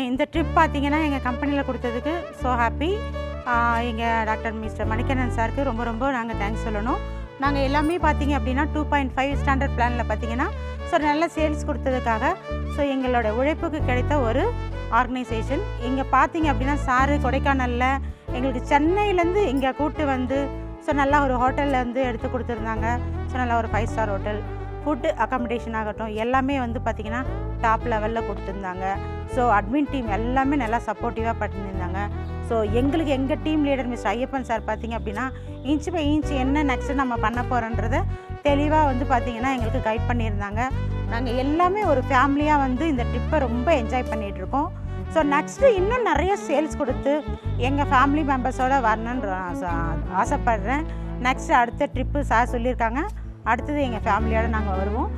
இந்த ட்ரிப் பார்த்திங்கன்னா எங்கள் கம்பெனியில் கொடுத்ததுக்கு ஸோ ஹாப்பி. எங்கள் டாக்டர் மிஸ்டர் மணிகண்டன் சாருக்கு ரொம்ப ரொம்ப நாங்கள் தேங்க்ஸ் சொல்லணும். நாங்கள் எல்லாமே பார்த்திங்க அப்படின்னா 2.5 ஸ்டாண்டர்ட் பிளானில் பார்த்திங்கன்னா ஸோ நல்ல சேல்ஸ் கொடுத்ததுக்காக ஸோ எங்களோட உழைப்புக்கு கிடைத்த ஒரு ஆர்கனைசேஷன். இங்கே பார்த்திங்க அப்படின்னா சாரு கொடைக்கானலில் எங்களுக்கு சென்னையிலேருந்து இங்கே கூப்பிட்டு வந்து ஸோ நல்லா ஒரு ஹோட்டலில் வந்து எடுத்து கொடுத்துருந்தாங்க. ஸோ நல்லா ஒரு 5 ஸ்டார் ஹோட்டல், ஃபுட்டு அக்காமடேஷன் ஆகட்டும் எல்லாமே வந்து பார்த்திங்கன்னா டாப் லெவலில் கொடுத்துருந்தாங்க. ஸோ அட்மின் டீம் எல்லாமே நல்லா சப்போர்ட்டிவாக பண்ணியிருந்தாங்க. ஸோ எங்களுக்கு எங்கள் team leader mister Ayyappan sir பார்த்திங்க அப்படின்னா இன்ச் பை இன்ச் என்ன நெக்ஸ்ட்டு நம்ம பண்ண போகிறோன்றதை தெளிவாக வந்து பார்த்திங்கன்னா எங்களுக்கு கைட் பண்ணியிருந்தாங்க. நாங்கள் எல்லாமே ஒரு ஃபேமிலியாக வந்து இந்த ட்ரிப்பை ரொம்ப என்ஜாய் பண்ணிகிட்ருக்கோம். ஸோ நெக்ஸ்ட்டு இன்னும் நிறைய சேல்ஸ் கொடுத்து எங்கள் ஃபேமிலி மெம்பர்ஸோடு வரணுன்ற ஆசைப்பட்றேன். நெக்ஸ்ட்டு அடுத்த ட்ரிப்பு சார் சொல்லியிருக்காங்க, அடுத்தது எங்கள் ஃபேமிலியோடு நாங்கள் வருவோம்.